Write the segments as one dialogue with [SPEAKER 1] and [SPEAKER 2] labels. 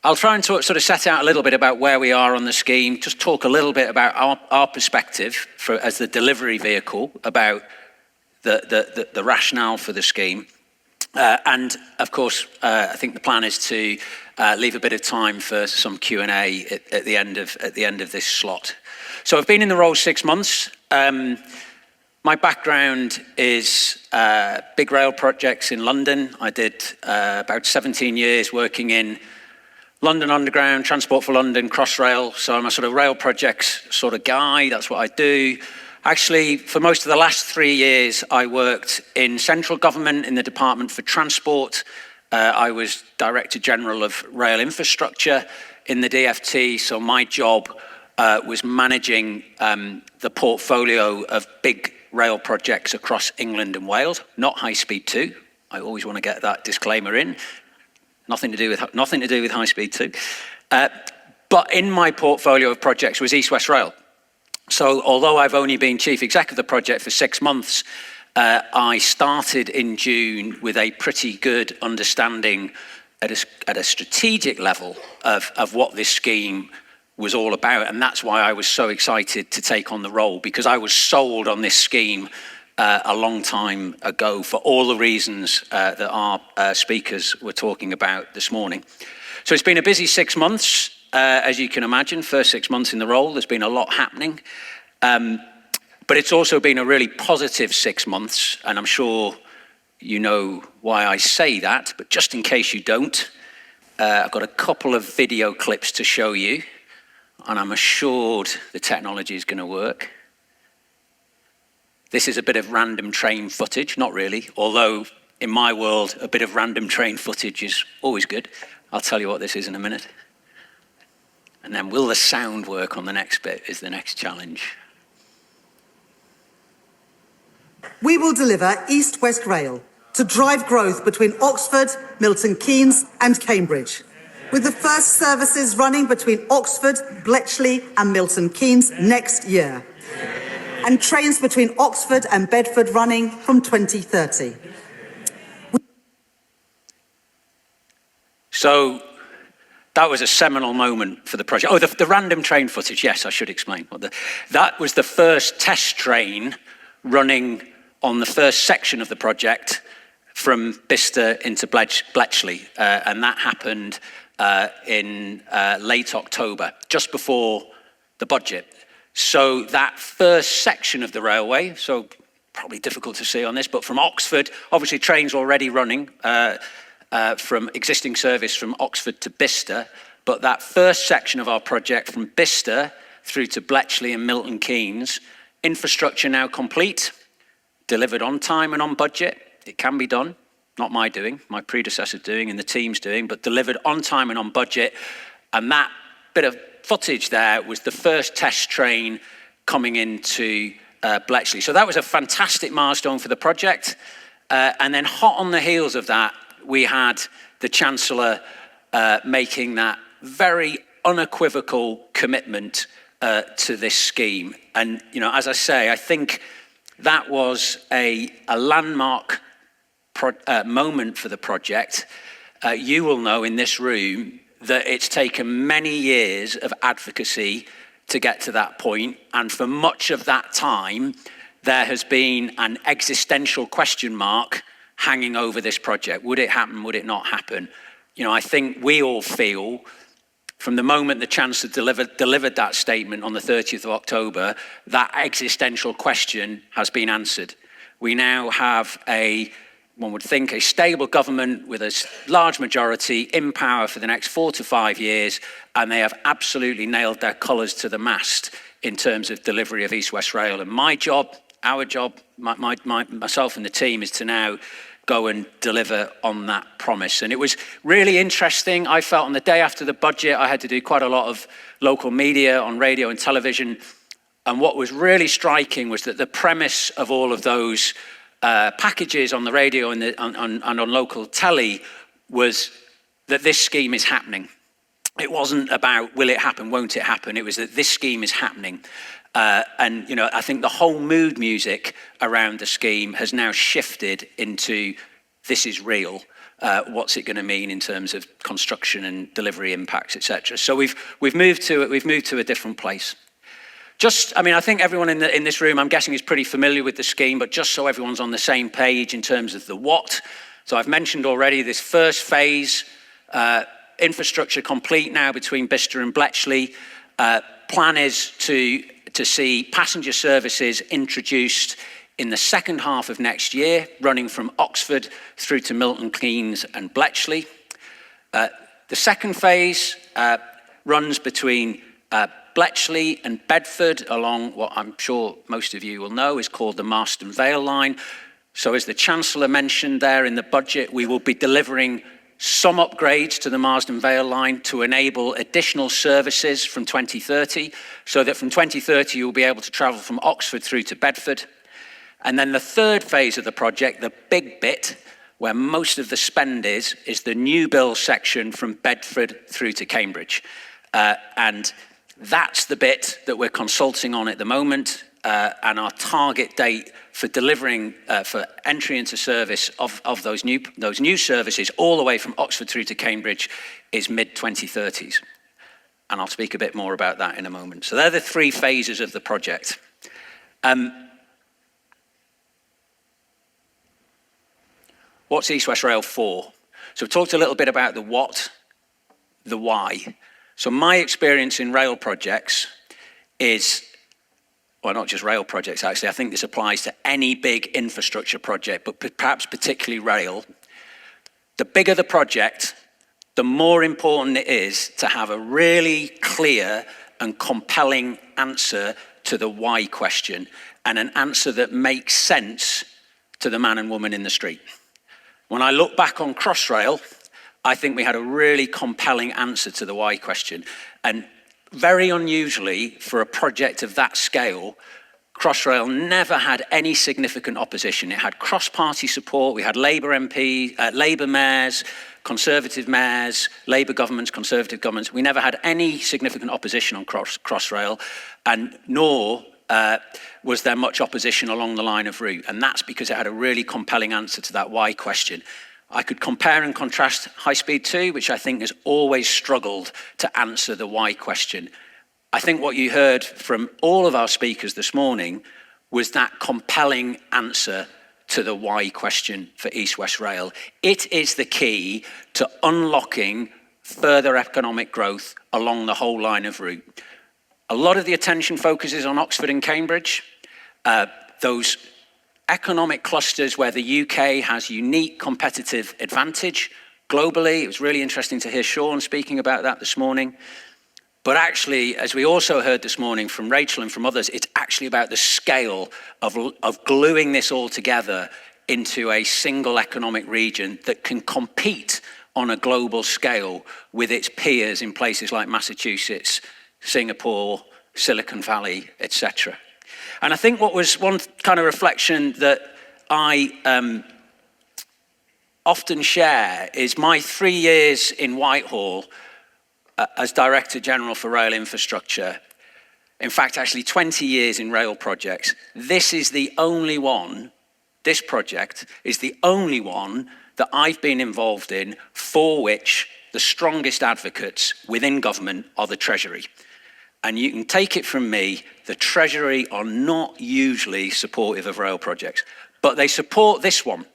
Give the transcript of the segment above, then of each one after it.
[SPEAKER 1] I'll try and sort of set out a little bit about where we are on the scheme, just talk a little bit about our perspective as the delivery vehicle, about the rationale for the scheme. And of course, I think the plan is to leave a bit of time for some Q&A at the end of this slot. So I've been in the role 6 months. My background is big rail projects in London. I did about 17 years working in London Underground, Transport for London, Crossrail. So I'm a sort of rail projects sort of guy. That's what I do. Actually, for most of the last 3 years, I worked in central government in the Department for Transport. I was Director General of Rail Infrastructure in the DFT. So my job was managing the portfolio of big rail projects across England and Wales, not High Speed 2. I always want to get that disclaimer in. Nothing to do with High Speed 2. But in my portfolio of projects was East West Rail. So although I've only been chief exec of the project for 6 months, I started in June with a pretty good understanding at a strategic level of what this scheme was all about. And that's why I was so excited to take on the role, because I was sold on this scheme a long time ago for all the reasons that our speakers were talking about this morning. So it's been a busy 6 months, as you can imagine. First 6 months in the role, there's been a lot happening. But it's also been a really positive 6 months, and I'm sure you know why I say that, but just in case you don't, I've got a couple of video clips to show you, and I'm assured the technology is going to work. This is a bit of random train footage, not really, although in my world, a bit of random train footage is always good. I'll tell you what this is in a minute. And then will the sound work on the next bit is the next challenge.
[SPEAKER 2] We will deliver East West Rail to drive growth between Oxford, Milton Keynes and Cambridge, with the first services running between Oxford, Bletchley and Milton Keynes next year, and trains between Oxford and Bedford running from 2030.
[SPEAKER 1] So that was a seminal moment for the project. Oh, the random train footage, yes, I should explain. That was the first test train running on the first section of the project from Bicester into Bletchley, and that happened in late October, just before the budget. So that first section of the railway, so probably difficult to see on this, but from Oxford, obviously trains already running from existing service from Oxford to Bicester, but that first section of our project from Bicester through to Bletchley and Milton Keynes, infrastructure now complete, delivered on time and on budget. It can be done, not my doing, my predecessor doing and the team's doing, but delivered on time and on budget. And that bit of footage there was the first test train coming into Bletchley. So that was a fantastic milestone for the project. And then hot on the heels of that, we had the Chancellor making that very unequivocal commitment to this scheme. And, you know, as I say, I think that was a landmark moment for the project. You will know in this room that it's taken many years of advocacy to get to that point. And for much of that time, there has been an existential question mark hanging over this project. Would it happen? Would it not happen? You know, I think we all feel from the moment the Chancellor delivered that statement on the 30th of October, that existential question has been answered. We now have one would think, a stable government with a large majority in power for the next 4 to 5 years, and they have absolutely nailed their colours to the mast in terms of delivery of East West Rail. And my job, our job, myself and the team is to now go and deliver on that promise. And it was really interesting. I felt on the day after the budget, I had to do quite a lot of local media on radio and television. And what was really striking was that the premise of all of those packages on the radio and on local telly was that this scheme is happening. It wasn't about will it happen, won't it happen? It was that this scheme is happening. And, you know, I think the whole mood music around the scheme has now shifted into this is real. what's it going to mean in terms of construction and delivery impacts, etc. So we've moved to a different place. I think everyone in this room, I'm guessing, is pretty familiar with the scheme, but just so everyone's on the same page in terms of the what. So I've mentioned already this first phase, infrastructure complete now between Bicester and Bletchley. Plan is to see passenger services introduced in the second half of next year, running from Oxford through to Milton Keynes and Bletchley. The second phase runs between Bletchley and Bedford along what I'm sure most of you will know is called the Marston Vale line. So as the Chancellor mentioned there in the budget, we will be delivering some upgrades to the Marsden Vale line to enable additional services from 2030, so that from 2030 you'll be able to travel from Oxford through to Bedford. And then the third phase of the project, the big bit, where most of the spend is the new build section from Bedford through to Cambridge. And that's the bit that we're consulting on at the moment, and our target date for delivering, for entry into service of those new services all the way from Oxford through to Cambridge is mid-2030s. And I'll speak a bit more about that in a moment. So they're the three phases of the project. What's East West Rail for? So we've talked a little bit about the what, the why. So my experience in rail projects is, well, not just rail projects actually, I think this applies to any big infrastructure project, but perhaps particularly rail. The bigger the project, the more important it is to have a really clear and compelling answer to the why question, and an answer that makes sense to the man and woman in the street. When I look back on Crossrail, I think we had a really compelling answer to the why question. And very unusually for a project of that scale, Crossrail never had any significant opposition. It had cross-party support. We had Labour MP, Labour mayors, Conservative mayors, Labour governments, Conservative governments. We never had any significant opposition on Crossrail, and nor was there much opposition along the line of route. And that's because it had a really compelling answer to that why question. I could compare and contrast High Speed 2, which I think has always struggled to answer the why question. I think what you heard from all of our speakers this morning was that compelling answer to the why question for East West Rail. It is the key to unlocking further economic growth along the whole line of route. A lot of the attention focuses on Oxford and Cambridge, those economic clusters where the UK has unique competitive advantage globally. It was really interesting to hear Sean speaking about that this morning. But actually, as we also heard this morning from Rachel and from others, it's actually about the scale of gluing this all together into a single economic region that can compete on a global scale with its peers in places like Massachusetts, Singapore, Silicon Valley, etc. And I think what was one kind of reflection that I often share is my 3 years in Whitehall as Director General for Rail Infrastructure. In fact, actually 20 years in rail projects. This project is the only one that I've been involved in for which the strongest advocates within government are the Treasury. And you can take it from me, the Treasury are not usually supportive of rail projects, but they support this one.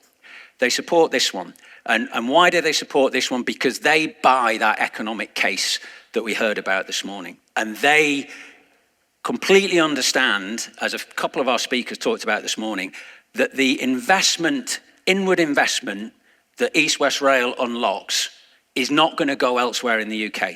[SPEAKER 1] They support this one. And why do they support this one? Because they buy that economic case that we heard about this morning. And they completely understand, as a couple of our speakers talked about this morning, that the investment, inward investment that East West Rail unlocks is not going to go elsewhere in the UK.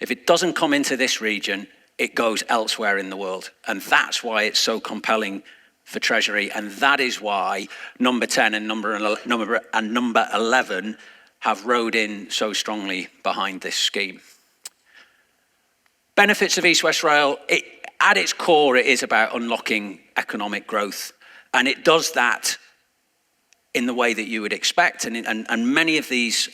[SPEAKER 1] If it doesn't come into this region, it goes elsewhere in the world. And that's why it's so compelling for Treasury. And that is why number 10 and number 11 have rowed in so strongly behind this scheme. Benefits of East West Rail, at its core, it is about unlocking economic growth. And it does that in the way that you would expect. And many of these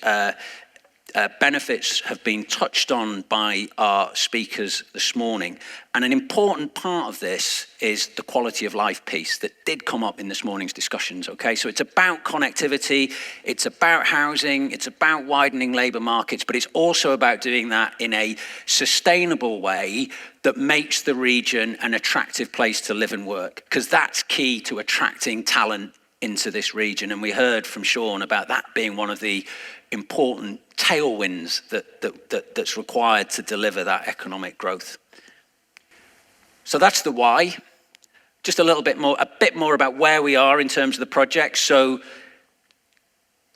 [SPEAKER 1] benefits have been touched on by our speakers this morning. And an important part of this is the quality of life piece that did come up in this morning's discussions, okay? So it's about connectivity, it's about housing, it's about widening labour markets, but it's also about doing that in a sustainable way that makes the region an attractive place to live and work, because that's key to attracting talent into this region. And we heard from Sean about that being one of the important tailwinds that's required to deliver that economic growth. So that's the why. Just a bit more about where we are in terms of the project. So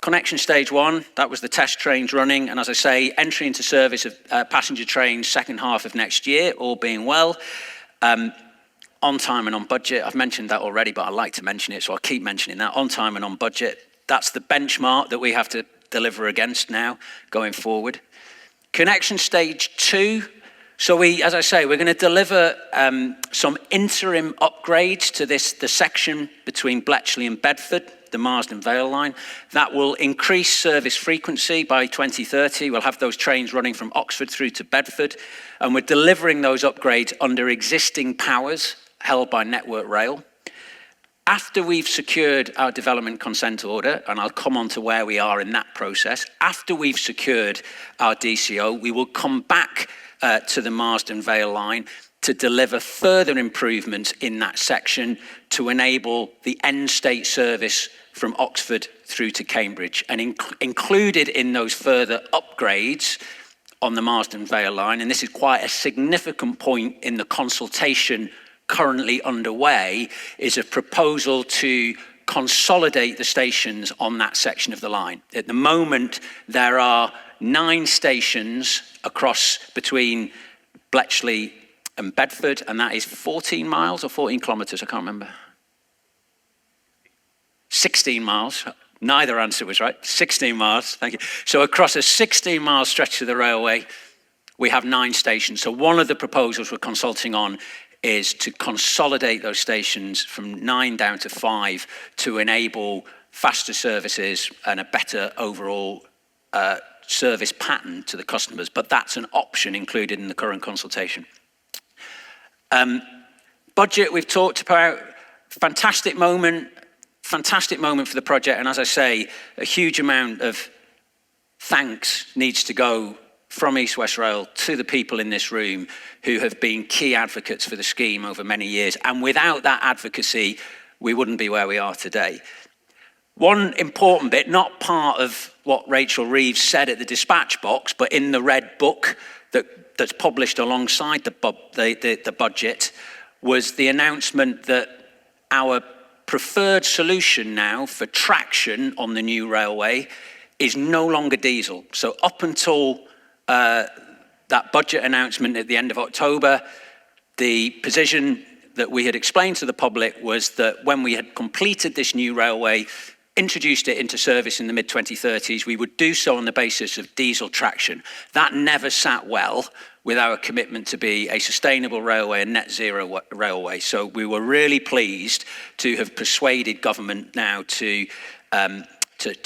[SPEAKER 1] connection stage 1, that was the test trains running. And as I say, entry into service of passenger trains second half of next year, all being well. On time and on budget. I've mentioned that already, but I like to mention it, so I'll keep mentioning that. On time and on budget. That's the benchmark that we have to deliver against now going forward. Connection stage 2. So as I say, we're going to deliver some interim upgrades to the section between Bletchley and Bedford, the Marsden Vale line. That will increase service frequency by 2030. We'll have those trains running from Oxford through to Bedford, and we're delivering those upgrades under existing powers held by Network Rail. After we've secured our development consent order, and I'll come on to where we are in that process, after we've secured our DCO, we will come back to the Marsden Vale line to deliver further improvements in that section to enable the end state service from Oxford through to Cambridge. And included in those further upgrades on the Marsden Vale line, and this is quite a significant point in the consultation currently underway, is a proposal to consolidate the stations on that section of the line. At the moment, there are 9 stations across between Bletchley and Bedford, and that is 14 miles or 14 kilometres, I can't remember. 16 miles, neither answer was right, 16 miles, thank you. So across a 16-mile stretch of the railway, we have 9 stations. So one of the proposals we're consulting on is to consolidate those stations from 9 down to 5 to enable faster services and a better overall service pattern to the customers. But that's an option included in the current consultation. Budget we've talked about, fantastic moment for the project. And as I say, a huge amount of thanks needs to go from East West Rail to the people in this room who have been key advocates for the scheme over many years. And without that advocacy, we wouldn't be where we are today. One important bit, not part of what Rachel Reeves said at the dispatch box, but in the red book that's published alongside the budget, was the announcement that our preferred solution now for traction on the new railway is no longer diesel. So up until that budget announcement at the end of October, the position that we had explained to the public was that when we had completed this new railway, introduced it into service in the mid-2030s, we would do so on the basis of diesel traction. That never sat well with our commitment to be a sustainable railway and net zero railway. So we were really pleased to have persuaded government now to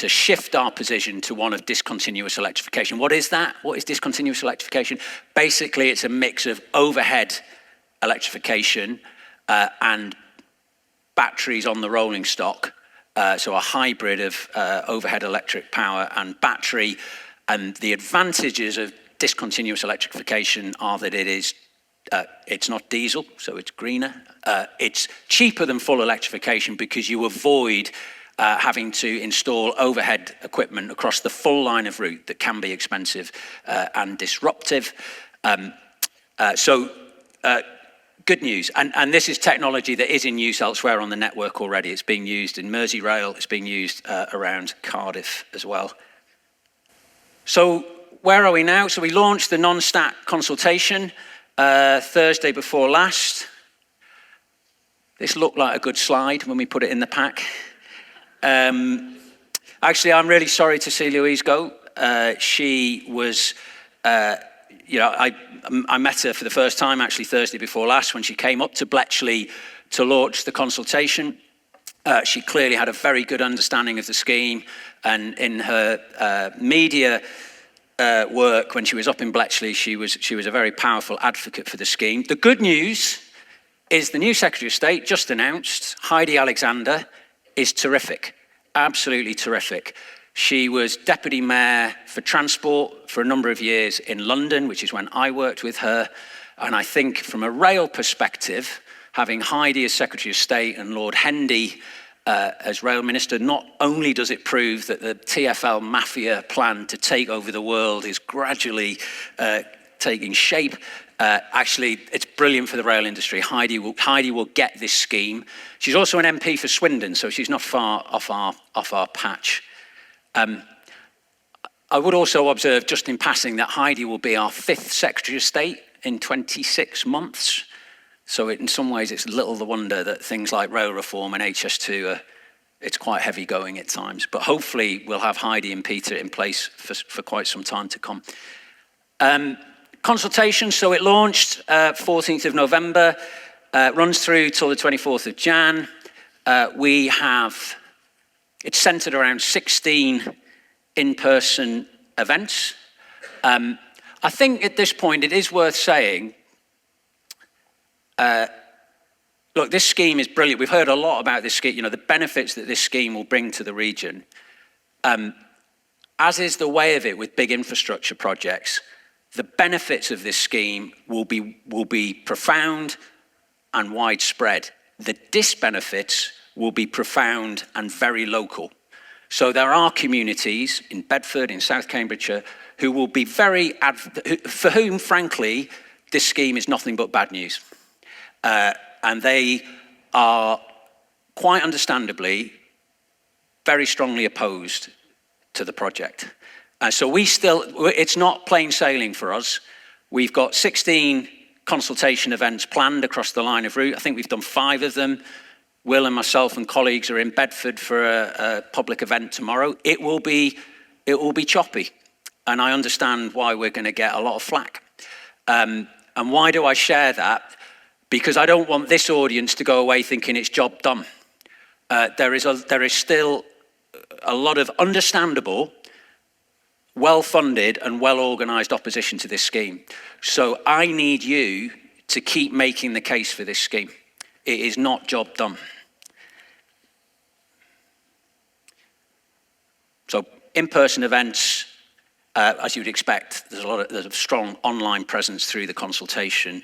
[SPEAKER 1] shift our position to one of discontinuous electrification. What is that? What is discontinuous electrification? Basically, it's a mix of overhead electrification and batteries on the rolling stock. So a hybrid of overhead electric power and battery. And the advantages of discontinuous electrification are that it's not diesel, so it's greener. It's cheaper than full electrification because you avoid having to install overhead equipment across the full line of route that can be expensive and disruptive. Good news, and this is technology that is in use elsewhere on the network already. It's being used in Merseyrail, it's being used around Cardiff as well. So where are we now? So we launched the non-stat consultation Thursday before last. This looked like a good slide when we put it in the pack. Actually, I'm really sorry to see Louise go. She was, I met her for the first time actually Thursday before last when she came up to Bletchley to launch the consultation. She clearly had a very good understanding of the scheme, and in her media work when she was up in Bletchley. She was a very powerful advocate for the scheme. The good news is the new Secretary of State just announced, Heidi Alexander, is terrific, absolutely terrific. She was Deputy Mayor for Transport for a number of years in London, which is when I worked with her. And I think from a rail perspective, having Heidi as Secretary of State and Lord Hendy as Rail Minister, not only does it prove that the TfL mafia plan to take over the world is gradually taking shape, actually it's brilliant for the rail industry. Heidi will get this scheme. She's also an MP for Swindon, so she's not far off our patch. I would also observe, just in passing, that Heidi will be our 5th Secretary of State in 26 months. So in some ways, it's little the wonder that things like rail reform and HS2, it's quite heavy going at times. But hopefully, we'll have Heidi and Peter in place for quite some time to come. Consultation, so it launched 14th of November, runs through till the 24th of Jan. It's centered around 16 in-person events. I think at this point, it is worth saying, look, this scheme is brilliant. We've heard a lot about this scheme, the benefits that this scheme will bring to the region. As is the way of it with big infrastructure projects, the benefits of this scheme will be profound and widespread. The disbenefits will be profound and very local. So there are communities in Bedford, in South Cambridgeshire, who will be for whom, frankly, this scheme is nothing but bad news. And they are, quite understandably, very strongly opposed to the project. So it's not plain sailing for us. We've got 16 consultation events planned across the line of route. I think we've done 5 of them. Will and myself and colleagues are in Bedford for a public event tomorrow. It will be choppy, and I understand why we're going to get a lot of flack. And why do I share that? Because I don't want this audience to go away thinking it's job done. There is still a lot of understandable, well-funded and well-organised opposition to this scheme. So I need you to keep making the case for this scheme. It is not job done. So in-person events, as you'd expect, there's a strong online presence through the consultation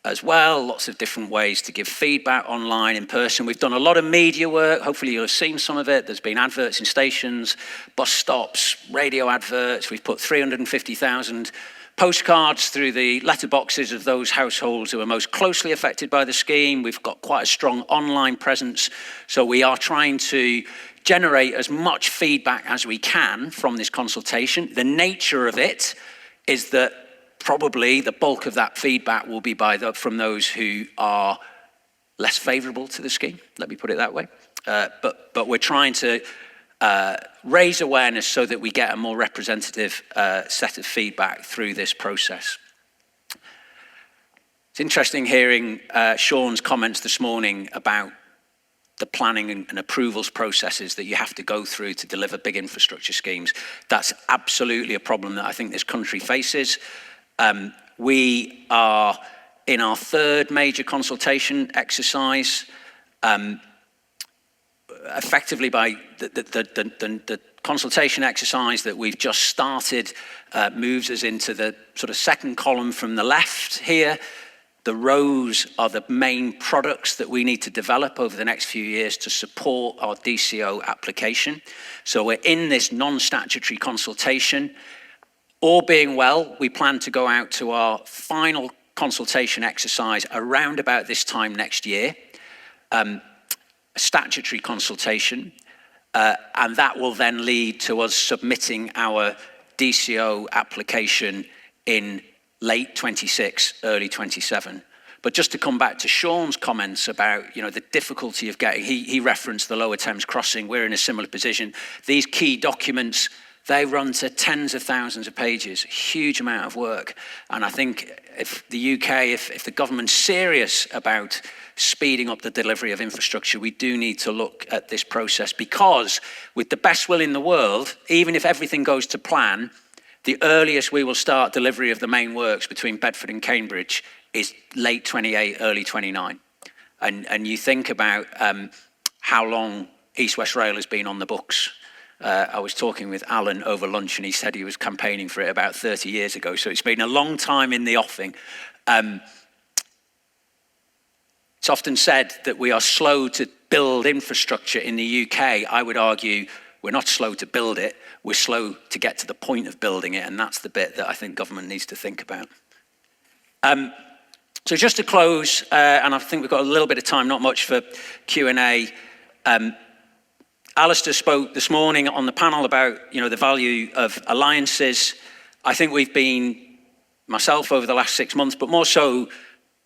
[SPEAKER 1] as well. Lots of different ways to give feedback online, in person. We've done a lot of media work. Hopefully you'll have seen some of it. There's been adverts in stations, bus stops, radio adverts. We've put 350,000 postcards through the letterboxes of those households who are most closely affected by the scheme. We've got quite a strong online presence. So we are trying to generate as much feedback as we can from this consultation. The nature of it is that probably the bulk of that feedback will be from those who are less favourable to the scheme, let me put it that way. But we're trying to raise awareness so that we get a more representative set of feedback through this process. It's interesting hearing Sean's comments this morning about the planning and approvals processes that you have to go through to deliver big infrastructure schemes. That's absolutely a problem that I think this country faces. We are in our 3rd major consultation exercise. Effectively, by the consultation exercise that we've just started moves us into the sort of 2nd column from the left here. The rows are the main products that we need to develop over the next few years to support our DCO application. So we're in this non-statutory consultation. All being well, we plan to go out to our final consultation exercise around about this time next year. A statutory consultation, and that will then lead to us submitting our DCO application in late 26, early 27. But just to come back to Sean's comments about, the difficulty of getting, he referenced the Lower Thames crossing. We're in a similar position. These key documents, they run to tens of thousands of pages, huge amount of work. And I think if the UK, if the government's serious about speeding up the delivery of infrastructure, we do need to look at this process, because with the best will in the world, even if everything goes to plan, The earliest we will start delivery of the main works between Bedford and Cambridge is late 28, early 29. And you think about how long East West Rail has been on the books. I was talking with Alan over lunch and he said he was campaigning for it about 30 years ago. So it's been a long time in the offing. It's often said that we are slow to build infrastructure in the UK. I would argue we're not slow to build it. We're slow to get to the point of building it. And that's the bit that I think government needs to think about. So just to close, and I think we've got a little bit of time, not much for Q&A. Alistair spoke this morning on the panel about, the value of alliances. I think we've been, myself over the last 6 months, but more so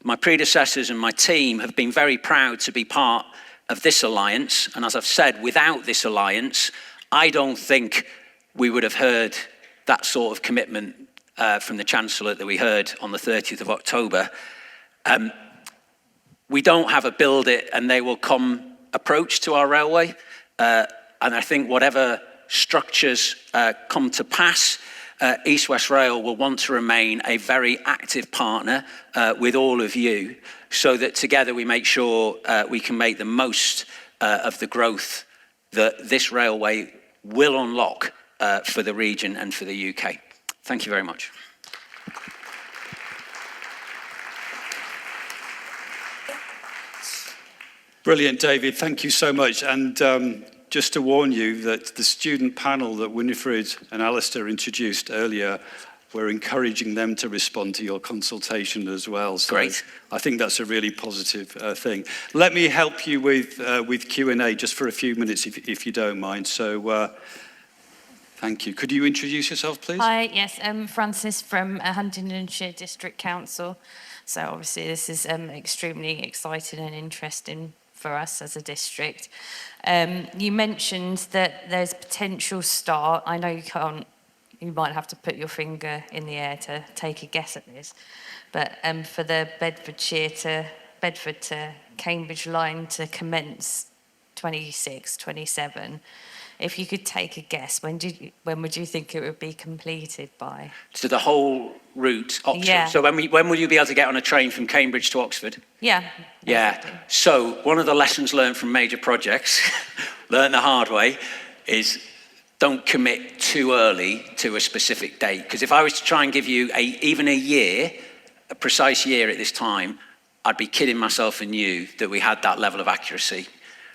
[SPEAKER 1] my predecessors and my team have been very proud to be part of this alliance. And as I've said, without this alliance, I don't think we would have heard that sort of commitment from the Chancellor that we heard on the 30th of October. We don't have a build it and they will come approach to our railway. And I think whatever structures come to pass, East West Rail will want to remain a very active partner with all of you so that together we make sure we can make the most of the growth that this railway will unlock for the region and for the UK. Thank you very much.
[SPEAKER 3] Brilliant, David. Thank you so much. And just to warn you that the student panel that Winifred and Alistair introduced earlier, we're encouraging them to respond to your consultation as well. So
[SPEAKER 1] great.
[SPEAKER 3] I think that's a really positive thing. Let me help you with Q&A just for a few minutes, if you don't mind. So thank you. Could you introduce yourself, please?
[SPEAKER 4] Hi, yes, I'm Frances from Huntingdonshire District Council. So obviously this is extremely exciting and interesting for us as a district. You mentioned that there's potential start. I know you might have to put your finger in the air to take a guess at this, but for the Bedford to Cambridge line to commence 26, 27, if you could take a guess, when would you think it would be completed by?
[SPEAKER 1] So the whole route, Oxford.
[SPEAKER 4] Yeah.
[SPEAKER 1] So when will you be able to get on a train from Cambridge to Oxford?
[SPEAKER 4] Yeah.
[SPEAKER 1] Yeah. So one of the lessons learned from major projects, learned the hard way, is don't commit too early to a specific date. Because if I was to try and give you even a year, a precise year at this time, I'd be kidding myself and you that we had that level of accuracy.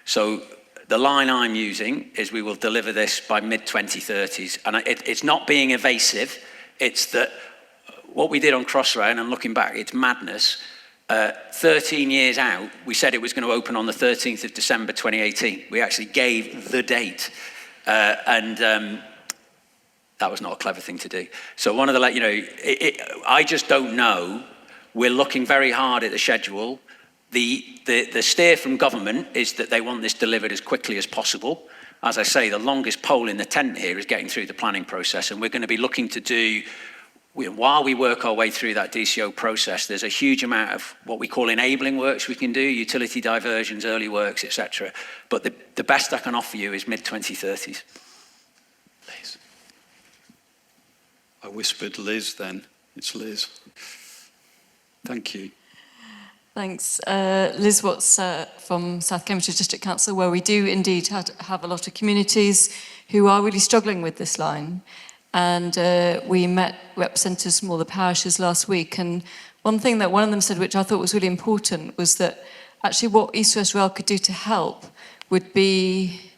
[SPEAKER 1] So the line I'm using is we will deliver this by mid-2030s. And it's not being evasive. It's that what we did on Crossrail, and I'm looking back, it's madness. 13 years out, we said it was going to open on the 13th of December 2018. We actually gave the date. And that was not a clever thing to do. So one of the, I just don't know. We're looking very hard at the schedule. The steer from government is that they want this delivered as quickly as possible. As I say, the longest pole in the tent here is getting through the planning process, and we're going to be looking to do, while we work our way through that DCO process, there's a huge amount of what we call enabling works we can do, utility diversions, early works, etc. But the best I can offer you is mid-2030s.
[SPEAKER 3] Liz. I whispered Liz then. It's Liz. Thank you.
[SPEAKER 5] Thanks. Liz Watts from South Cambridgeshire District Council, where we do indeed have a lot of communities who are really struggling with this line. And we met representatives from all the parishes last week. And one thing that one of them said, which I thought was really important, was that actually what East West Rail could do to help would be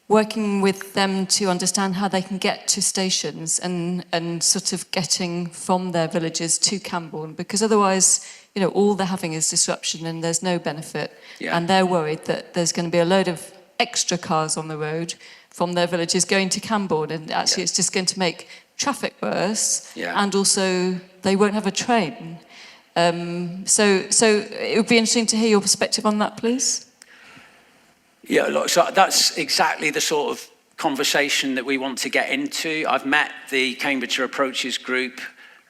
[SPEAKER 5] working with them to understand how they can get to stations and sort of getting from their villages to Camborne, because otherwise, all they're having is disruption and there's no benefit. Yeah. And they're worried that there's going to be a load of extra cars on the road from their villages going to Camborne, and actually it's just going to make traffic worse, and also they won't have a train. So it would be interesting to hear your perspective on that, please.
[SPEAKER 1] Yeah, look, so that's exactly the sort of conversation that we want to get into. I've met the Cambridgeshire Approaches group.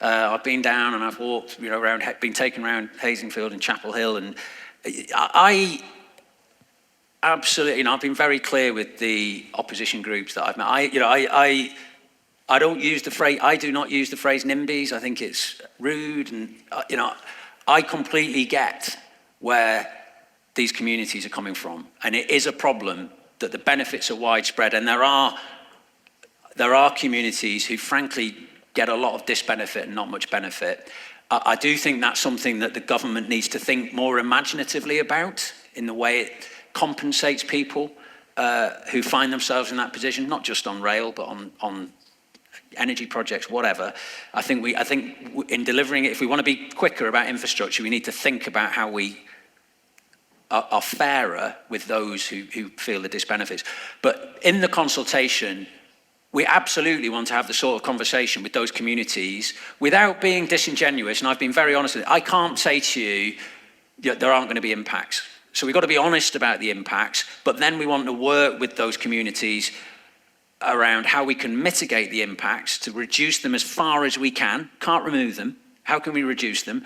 [SPEAKER 1] I've been down and I've walked, around, been taken around Hazelfield and Chapel Hill, and I absolutely, I've been very clear with the opposition groups that I've met. I don't use the phrase, I do not use the phrase NIMBYs. I think it's rude, and I completely get where these communities are coming from, and it is a problem that the benefits are widespread, and there are communities who frankly get a lot of disbenefit and not much benefit. I do think that's something that the government needs to think more imaginatively about in the way it compensates people who find themselves in that position, not just on rail, but on energy projects, whatever. I think in delivering it, if we want to be quicker about infrastructure, we need to think about how we are fairer with those who feel the disbenefits. But in the consultation, we absolutely want to have the sort of conversation with those communities without being disingenuous, and I've been very honest with it. I can't say to you that there aren't going to be impacts. So we've got to be honest about the impacts, but then we want to work with those communities around how we can mitigate the impacts to reduce them as far as we can. Can't remove them. How can we reduce them?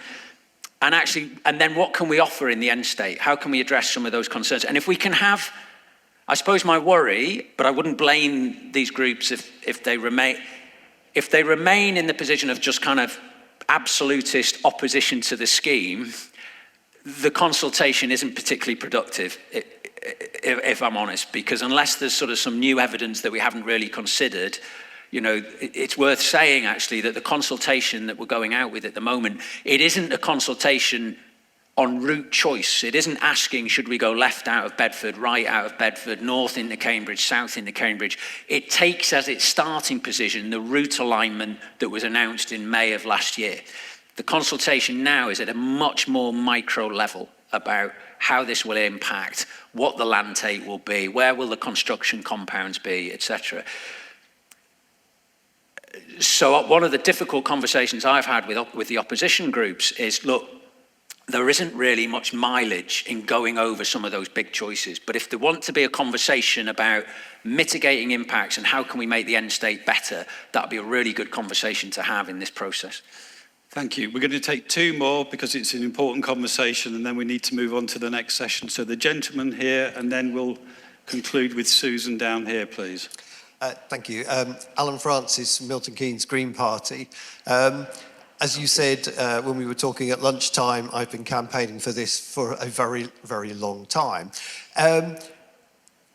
[SPEAKER 1] And then what can we offer in the end state? How can we address some of those concerns? And if we can have, I suppose my worry, but I wouldn't blame these groups if they remain in the position of just kind of absolutist opposition to the scheme, the consultation isn't particularly productive, if I'm honest, because unless there's sort of some new evidence that we haven't really considered, it's worth saying actually that the consultation that we're going out with at the moment, it isn't a consultation on route choice. It isn't asking, should we go left out of Bedford, right out of Bedford, north into Cambridge, south into Cambridge. It takes as its starting position the route alignment that was announced in May of last year. The consultation now is at a much more micro level about how this will impact, what the land take will be, where will the construction compounds be, etc. So one of the difficult conversations I've had with the opposition groups is, look, there isn't really much mileage in going over some of those big choices. But if there want to be a conversation about mitigating impacts and how can we make the end state better, that'd be a really good conversation to have in this process.
[SPEAKER 3] Thank you. We're going to take two more because it's an important conversation, and then we need to move on to the next session. So the gentleman here, and then we'll conclude with Susan down here, please.
[SPEAKER 6] Thank you. Alan Francis, Milton Keynes Green Party. As you said when we were talking at lunchtime, I've been campaigning for this for a very, very long time.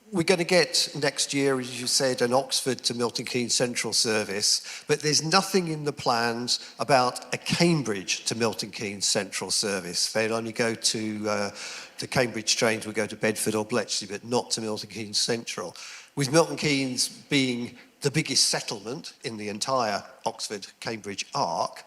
[SPEAKER 6] We're going to get next year, as you said, an Oxford to Milton Keynes Central service, but there's nothing in the plans about a Cambridge to Milton Keynes Central service. They'll only go to the Cambridge trains will go to Bedford or Bletchley, but not to Milton Keynes Central. With Milton Keynes being the biggest settlement in the entire Oxford-Cambridge arc,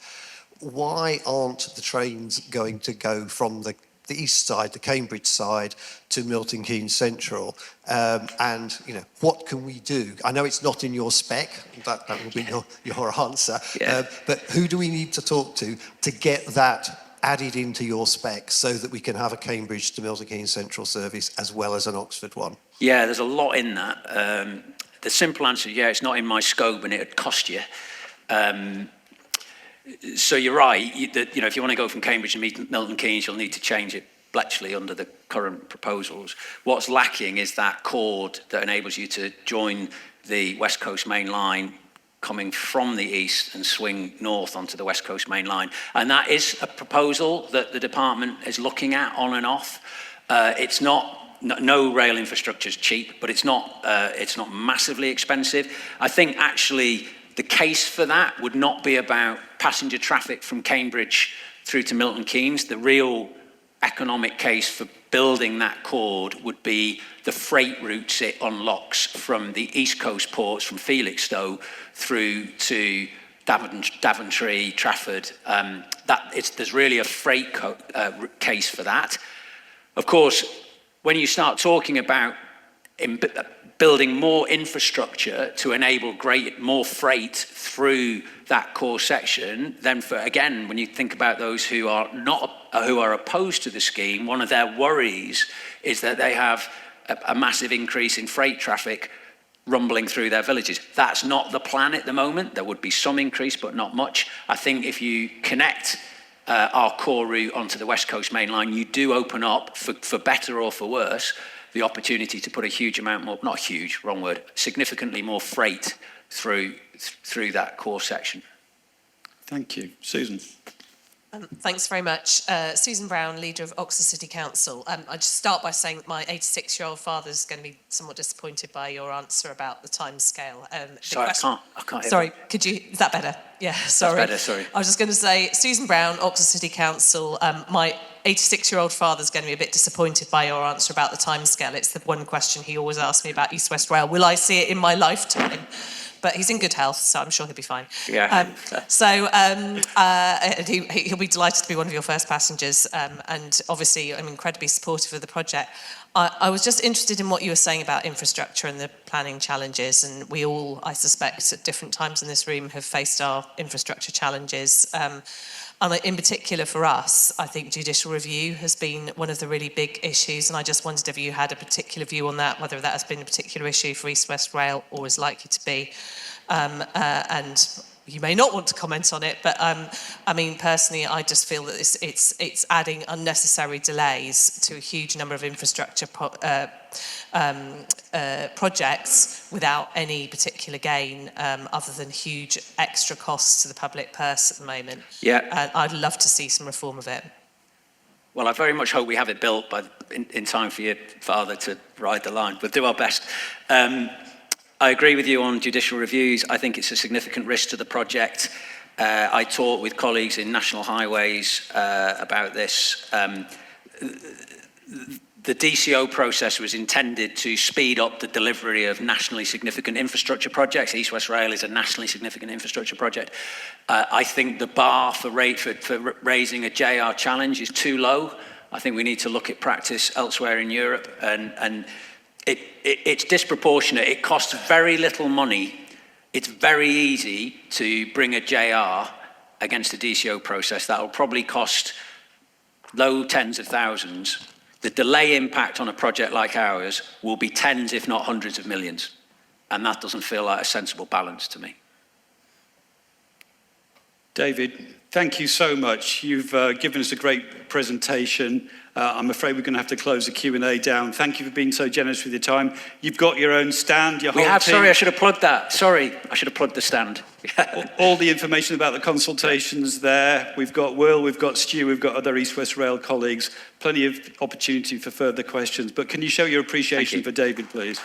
[SPEAKER 6] why aren't the trains going to go from the east side, the Cambridge side, to Milton Keynes Central? And, what can we do? I know it's not in your spec, that will be your answer, but who do we need to talk to get that added into your spec so that we can have a Cambridge to Milton Keynes Central service as well as an Oxford one?
[SPEAKER 1] Yeah, there's a lot in that. The simple answer, it's not in my scope and it'd cost you. So you're right, that if you want to go from Cambridge to Milton Keynes, you'll need to change it Bletchley under the current proposals. What's lacking is that chord that enables you to join the West Coast Main Line coming from the east and swing north onto the West Coast Main Line. And that is a proposal that the department is looking at on and off. It's not, no rail infrastructure is cheap, but it's not massively expensive. I think actually the case for that would not be about passenger traffic from Cambridge through to Milton Keynes. The real economic case for building that chord would be the freight routes it unlocks from the East Coast ports, from Felixstowe through to Daventry, Trafford. There's really a freight case for that. Of course, when you start talking about building more infrastructure to enable more freight through that core section, then when you think about those who are opposed to the scheme, one of their worries is that they have a massive increase in freight traffic rumbling through their villages. That's not the plan at the moment. There would be some increase, but not much. I think if you connect our core route onto the West Coast Main Line, you do open up, for better or for worse, the opportunity to put a huge amount more, not huge, wrong word, significantly more freight through that core section.
[SPEAKER 3] Thank you. Susan.
[SPEAKER 7] Thanks very much. Susan Brown, leader of Oxford City Council. I just start by saying that my 86-year-old father is going to be somewhat disappointed by your answer about the timescale.
[SPEAKER 1] Sorry, I can't hear
[SPEAKER 7] Sorry,
[SPEAKER 1] that.
[SPEAKER 7] could you, is that better? Yeah, sorry.
[SPEAKER 1] That's better, sorry.
[SPEAKER 7] I was just going to say, Susan Brown, Oxford City Council, my 86-year-old father's going to be a bit disappointed by your answer about the timescale. It's the one question he always asks me about East West Rail. Will I see it in my lifetime? But he's in good health, so I'm sure he'll be fine.
[SPEAKER 1] Yeah.
[SPEAKER 7] He'll be delighted to be one of your first passengers, and obviously I'm incredibly supportive of the project. I was just interested in what you were saying about infrastructure and the planning challenges, and we all, I suspect, at different times in this room have faced our infrastructure challenges. And in particular for us, I think judicial review has been one of the really big issues, and I just wondered if you had a particular view on that, whether that has been a particular issue for East West Rail or is likely to be. And you may not want to comment on it, but I mean, personally, I just feel that it's adding unnecessary delays to a huge number of infrastructure projects without any particular gain, other than huge extra costs to the public purse at the moment.
[SPEAKER 1] Yeah.
[SPEAKER 7] And I'd love to see some reform of it.
[SPEAKER 1] Well, I very much hope we have it built in time for your father to ride the line. We'll do our best. I agree with you on judicial reviews. I think it's a significant risk to the project. I talked with colleagues in National Highways about this. The DCO process was intended to speed up the delivery of nationally significant infrastructure projects. East West Rail is a nationally significant infrastructure project. I think the bar for raising a JR challenge is too low. I think we need to look at practice elsewhere in Europe, and it's disproportionate. It costs very little money. It's very easy to bring a JR against the DCO process. That will probably cost low tens of thousands. The delay impact on a project like ours will be tens, if not hundreds of millions. And that doesn't feel like a sensible balance to me.
[SPEAKER 3] David, thank you so much. You've given us a great presentation. I'm afraid we're going to have to close the Q&A down. Thank you for being so generous with your time. You've got your own stand, your whole team.
[SPEAKER 1] Sorry, I should have plugged that. Sorry, I should have plugged the stand.
[SPEAKER 3] All the information about the consultations there. We've got Will, we've got Stu, we've got other East West Rail colleagues. Plenty of opportunity for further questions. But can you show your appreciation for David, please?